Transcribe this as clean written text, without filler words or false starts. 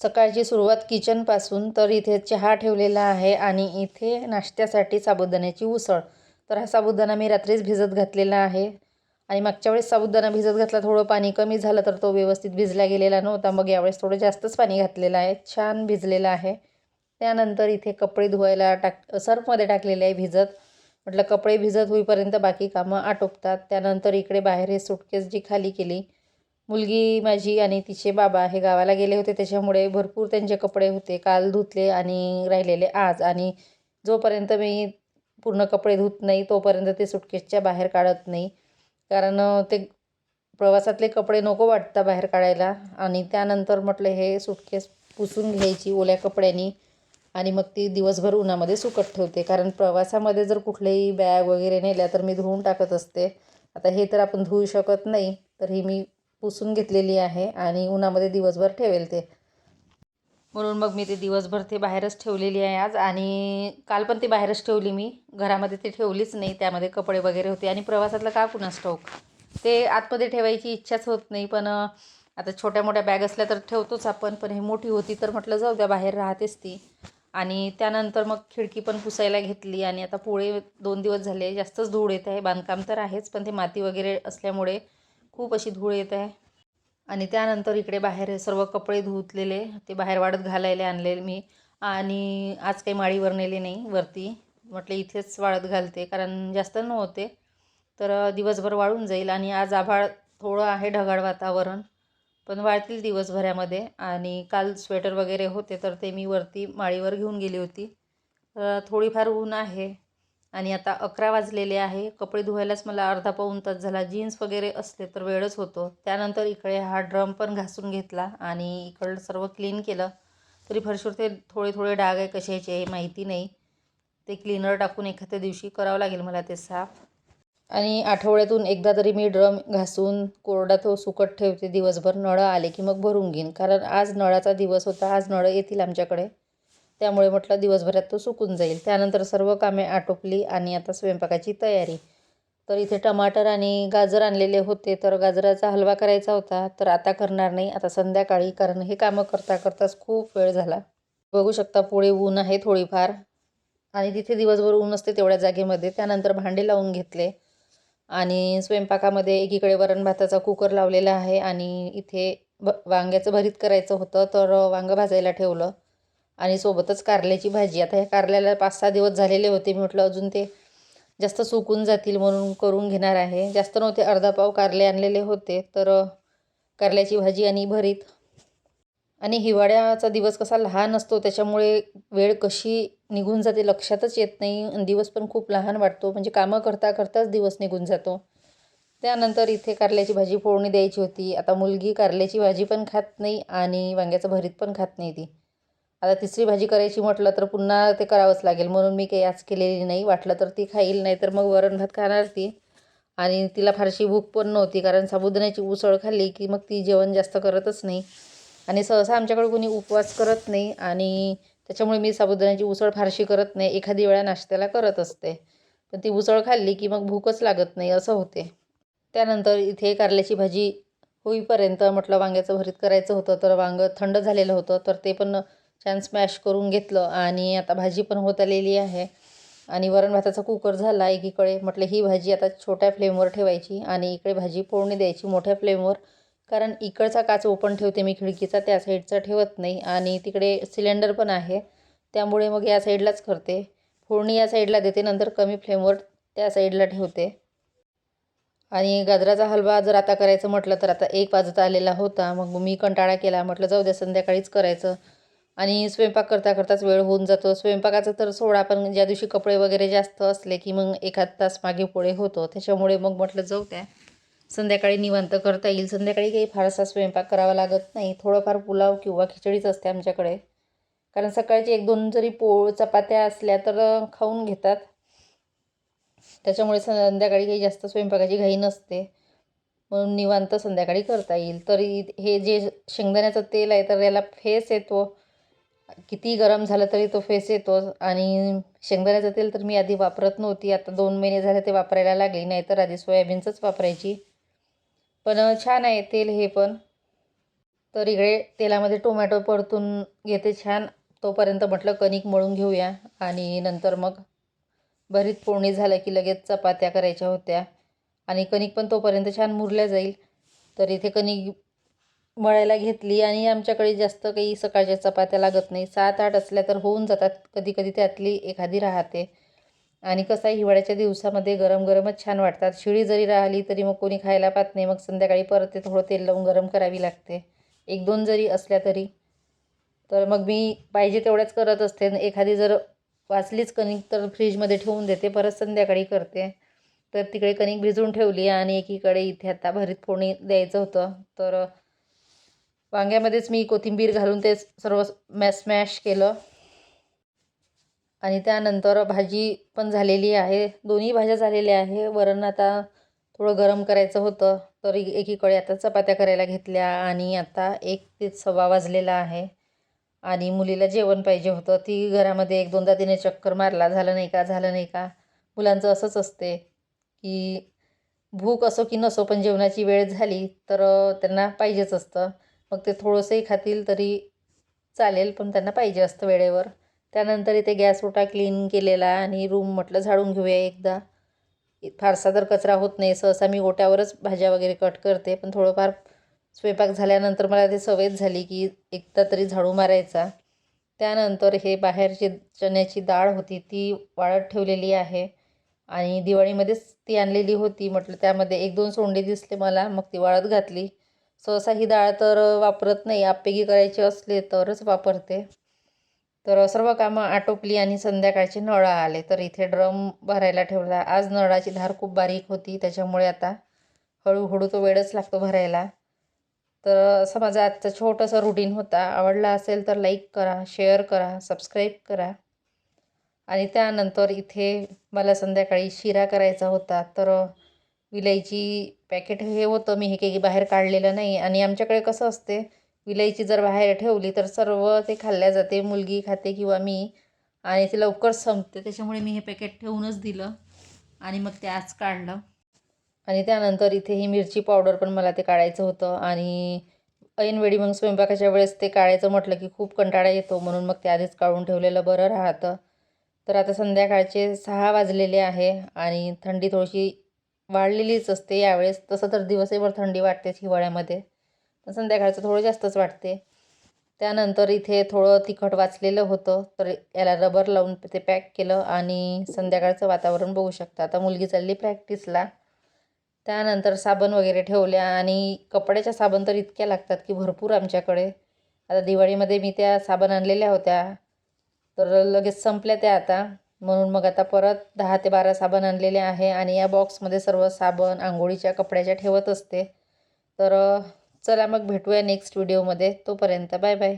सकाळची सुरुवात किचनपासून. तर इथे चहा ठेवलेला आहे आणि इथे नाश्त्यासाठी साबुदाण्याची उसळ. तर हा साबुदाणा मी रात्रीच भिजत घातलेला आहे आणि मागच्या वेळेस साबुदाणा भिजत घातला, थोडं पाणी कमी झालं तर तो व्यवस्थित भिजला गेलेला नव्हता. मग यावेळेस थोडं जास्तच पाणी घातलेलं आहे, छान भिजलेला आहे. त्यानंतर इथे कपडे धुवायला सर्फमध्ये टाकलेले आहे भिजत. म्हटलं कपडे भिजत होईपर्यंत बाकी कामं आटोपतात. त्यानंतर इकडे बाहेर हे सूटकेस जी खाली केली. मुलगी माझी आणि तिचे बाबा हे गावाला गेले होते, त्याच्यामुळे भरपूर त्यांचे कपडे होते. काल धुतले आणि राहिलेले आज. आणि जोपर्यंत मी पूर्ण कपडे धुत नाही तोपर्यंत ते सुटकेसच्या बाहेर काढत नाही. कारण ते प्रवासातले कपडे नको वाटतं बाहेर काढायला. आणि त्यानंतर म्हटलं हे सुटकेस पुसून घ्यायची ओल्या कपड्यांनी आणि मग ती दिवसभर उन्हामध्ये सुकत ठेवते. कारण प्रवासामध्ये जर कुठलेही बॅग वगैरे नेल्या तर मी धुवून टाकत असते. आता हे तर आपण धुवू शकत नाही, तर ही मी पुसून घेतलेली आहे आणि उन्हामध्ये दिवसभर ठेवेल ते. म्हणून मग मी ते दिवसभर ते बाहेरच ठेवलेली आहे आज. आणि काल पण ती बाहेरच ठेवली मी, घरामध्ये ते ठेवलीच नाही. त्यामध्ये कपडे वगैरे होते आणि प्रवासातलं का कुणास ठाऊक ते आतमध्ये ठेवायची इच्छाच होत नाही. पण आता छोट्या मोठ्या बॅग असल्या तर ठेवतोच आपण, पण ही मोठी होती तर म्हटलं जाऊ द्या, बाहेर राहतेच ती. आणि त्यानंतर मग खिडकी पण पुसायला घेतली. आणि आता पोळे 2 दिवस झाले जास्तच धूळ येत आहे. बांधकाम तर आहेच, पण ते माती वगैरे असल्यामुळे खूप अशी धूळ येत आहे. आणि त्यानंतर इकडे बाहेर हे सर्व कपडे धुतलेले ते बाहेर वाळत घालायला आणले मी. आणि आज काही माळीवर नेले नाही वरती, म्हटलं इथेच वाळत घालते कारण जास्त नव्हते तर दिवसभर वाळून जाईल. आणि आज आभाळ थोडं आहे, ढगाळ वातावरण, पण वाळतील दिवसभरामध्ये. आणि काल स्वेटर वगैरे होते तर ते मी वरती माळीवर घेऊन गेली होती. थोडीफार ऊन आहे. आणि आता 11 वाजलेले आहे. कपडे धुवायलाच मला अर्धा पाऊण तास झाला. जीन्स वगैरे असते तर वेळच होतो. त्यानंतर इकडे हा ड्रम पण घासून घेतला आणि इकडं सर्व क्लीन केलं. तरी फरशीवर ते थोडे थोडे डाग आहे, कशाचे हे माहिती नाही. ते क्लीनर टाकून एखाद्या दिवशी करावं लागेल मला ते साफ. आणि आठवड्यातून एकदा तरी मी ड्रम घासून कोरडा तो सुकत ठेवते दिवसभर. नळं आले की मग भरून घेईन, कारण आज नळाचा दिवस होता. आज नळं येतील आमच्याकडे, त्यामुळे म्हटलं दिवसभरात तो सुकून जाईल. त्यानंतर सर्व कामे आटोपली आणि आता स्वयंपाकाची तयारी. तर इथे टमाटर आणि गाजर आणलेले होते, तर गाजराचा हलवा करायचा होता. तर आता करणार नाही, आता संध्याकाळी, कारण हे कामं करता करताच खूप वेळ झाला. बघू शकता पुढे ऊन आहे थोडीफार आणि तिथे दिवसभर ऊन असते तेवढ्या जागेमध्ये. त्यानंतर भांडे लावून घेतले आणि स्वयंपाकामध्ये एकीकडे वरण भाताचा कुकर लावलेला आहे आणि इथे वांग्याचं भरीत करायचं होतं, तर वांगं भाजायला ठेवलं. आणि सोबतच कारल्याची भाजी. आता ह्या कारल्याला 5-6 दिवस झालेले होते, मी म्हटलं अजून ते जास्त सुकून जातील म्हणून करून घेणार आहे. जास्त नव्हते, अर्धा पाव कारले आणलेले होते, तर कारल्याची भाजी आणि भरीत. आणि हिवाळ्याचा दिवस कसा लहान असतो, त्याच्यामुळे वेळ कशी निघून जाते लक्षातच येत नाही आणि दिवस पण खूप लहान वाटतो. म्हणजे कामं करता करताच दिवस निघून जातो. त्यानंतर इथे कारल्याची भाजी फोडणी द्यायची होती. आता मुलगी कारल्याची भाजी पण खात नाही आणि वांग्याचं भरीत पण खात नाही ती. आता तिसरी भाजी करायची म्हटलं तर पुन्हा ते करावंच लागेल, म्हणून मी काही आज केलेली नाही. वाटलं तर ती खाईल, नाही तर मग वरण भात खाणार ती. आणि तिला फारशी भूक पण नव्हती, कारण साबुदाण्याची उसळ खाल्ली की मग ती जेवण जास्त करतच नाही. आणि सहसा आमच्याकडे कोणी उपवास करत नाही आणि त्याच्यामुळे मी साबुदाण्याची उसळ फारशी करत नाही. एखादी वेळा नाश्त्याला करत असते, पण ती उसळ खाल्ली की मग भूकच लागत नाही, असं होते. त्यानंतर इथे कारल्याची भाजी होईपर्यंत म्हटलं वांग्याचं भरीत करायचं होतं, तर वांगं थंड झालेलं होतं, तर ते पण छान स्मॅश करून घेतलं. आणि आता भाजी पण होत आलेली आहे आणि वरण भाताचा कुकर झाला एकीकडे. म्हटलं ही भाजी आता छोट्या फ्लेमवर ठेवायची आणि इकडे भाजी फोडणी द्यायची मोठ्या फ्लेमवर, कारण इकडचा काच ओपन ठेवते मी खिडकीचा, त्या साईडचा ठेवत नाही. आणि तिकडे सिलेंडर पण आहे, त्यामुळे मग या साईडलाच करते. फोडणी या साईडला देते, नंतर कमी फ्लेमवर त्या साईडला ठेवते. आणि गाजराचा हलवा जर आता करायचं म्हटलं तर आता 1 वाजत आलेला होता. मग मी कंटाळा केला, म्हटलं जाऊ द्या संध्याकाळीच करायचं. आणि स्वयंपाक करता करताच वेळ होऊन जातो. स्वयंपाकाचं तर सोडा, पण ज्या दिवशी कपडे वगैरे जास्त असले की मग एखाद तास मागे पुढे होतो. त्याच्यामुळे मग म्हटलं जाऊ द्या, संध्याकाळी निवांत करता येईल. संध्याकाळी काही फारसा स्वयंपाक करावा लागत नाही. थोडंफार पुलाव किंवा खिचडीच असते आमच्याकडे, कारण सकाळची 1-2 जरी चपात्या असल्या तर खाऊन घेतात. त्याच्यामुळे संध्याकाळी काही जास्त स्वयंपाकाची घाई नसते, म्हणून निवांत संध्याकाळी करता येईल. तरी हे जे शेंगदाण्याचं तेल आहे तर याला फेस येतो, किती गरम झालं तरी तो फेस येतो. आणि शेंगदाण्याचं तेल तर मी आधी वापरत नव्हती, आता 2 महिने झाले ते वापरायला लागली, नाहीतर आधी सोयाबीनचंच वापरायची. पण छान आहे तेल हे पण. तर इकडे तेलामध्ये टोमॅटो परतून घेते छान. तोपर्यंत म्हटलं कणिक मळून घेऊया आणि नंतर मग भरीत फोडणी झालं की लगेच चपात्या करायच्या होत्या आणि कणिक पण तोपर्यंत छान मुरल्या जाईल. तर इथे कणिक मळायला घेतली आणि आमच्याकडे जास्त काही सकाळच्या चपात्या लागत नाही. 7-8 असल्या तर होऊन जातात. कधी कधी त्यातली एखादी राहते. आणि कसं आहे, हिवाळ्याच्या दिवसामध्ये गरम गरमच छान वाटतात. शिळी जरी राहिली तरी मग कोणी खायला पाहत नाही. मग संध्याकाळी परत ते थोडं तेल लावून गरम करावी लागते. 1-2 जरी असल्या तरी. तर मग मी पाहिजे तेवढ्याच करत असते. एखादी जर वाचलीच कणिक तर फ्रीजमध्ये ठेवून देते, परत संध्याकाळी करते. तर तिकडे कणिक भिजवून ठेवली आणि एकीकडे इथे आता भरीत फोडणी द्यायचं होतं. तर वांग्यामध्येच मी कोथिंबीर घालून ते सर्व स्मॅश केलं आणि त्यानंतर भाजी पण झालेली आहे. दोन्ही भाज्या झालेल्या आहे. वरण आता थोडं गरम करायचं होतं. तर एकीकडे आता चपात्या करायला घेतल्या आणि आता 1 ते 1:15 वाजलेला आहे आणि मुलीला जेवण पाहिजे होतं. ती घरामध्ये 1-2दा तिने चक्कर मारला, झालं नाही का, झालं नाही का. मुलांचं असंच असते की भूक असो की नसो पण जेवणाची वेळ झाली तर त्यांना पाहिजेच असतं. मग ते थोडंसंही खातील तरी चालेल, पण त्यांना पाहिजे असतं वेळेवर. त्यानंतर इथे गॅस ओटा क्लीन केलेला आणि रूम म्हटलं झाडून घेऊया एकदा. फारसा तर कचरा होत नाही. सहसा मी ओट्यावरच भाज्या वगैरे कट करते, पण थोडंफार स्वयंपाक झाल्यानंतर मला ते सवयच झाली की एकदा तरी झाडू मारायचा. त्यानंतर हे बाहेरची चण्याची डाळ होती ती वाळत ठेवलेली आहे आणि दिवाळीमध्येच ती आणलेली होती. म्हटलं त्यामध्ये 1-2 सोंडे दिसले मला, मग ती वाळत घातली. सहसा ही डाळ तर वापरत नाही, आप्पेगी करायचे असले तरच वापरते. तर सर्व कामं आटोपली आणि संध्याकाळचे नळ आले. तर इथे ड्रम भरायला ठेवला. आज नळाची धार खूप बारीक होती, त्याच्यामुळे आता हळूहळू तो वेळच लागतो भरायला. तर असं माझं आजचं छोटंसं रुटीन होता. आवडला असेल तर लाईक करा, शेअर करा, सबस्क्राईब करा. आणि त्यानंतर इथे मला संध्याकाळी शिरा करायचा होता. तर विलायची पॅकेट हे होतं, मी हे काही बाहेर काढलेलं नाही. आणि आमच्याकडे कसं असते, विलायची जर बाहेर ठेवली तर सर्व ते खाल्ल्या जाते. मुलगी खाते किंवा मी, आणि ते लवकर संपते. त्याच्यामुळे मी हे पॅकेट ठेवूनच दिलं आणि मग ते आज काढलं. आणि त्यानंतर इथे ही मिरची पावडर पण मला ते काढायचं होतं आणि ऐनवेळी मग स्वयंपाकाच्या वेळेस ते काढायचं म्हटलं की खूप कंटाळा येतो, म्हणून मग ते आधीच काढून ठेवलेलं बरं राहतं. तर आता संध्याकाळचे 6 वाजलेले आहे आणि थंडी थोडीशी वाढलेलीच असते यावेळेस. तसं तर दिवसभर थंडी वाटतेच हिवाळ्यामध्ये, पण संध्याकाळचं थोडं जास्तच वाटते. त्यानंतर इथे थोडं तिखट वाचलेलं होतं, तर याला रबर लावून ते पॅक केलं आणि संध्याकाळचं वातावरण बघू शकता. आता मुलगी चालली प्रॅक्टिसला. त्यानंतर साबण वगैरे ठेवल्या आणि कपड्याच्या साबण तर इतक्या लागतात की भरपूर आमच्याकडे. आता दिवाळीमध्ये मी त्या साबण आणलेल्या होत्या, तर लगेच संपल्या त्या आता. म्हणून मग आता परत 10 ते 12 साबण आणलेले आहे आणि या बॉक्समध्ये सर्व साबण अंघोळीच्या कपड्याच्या ठेवत असते. तर चला मग भेटूया नेक्स्ट व्हिडिओमध्ये. तोपर्यंत बाय बाय.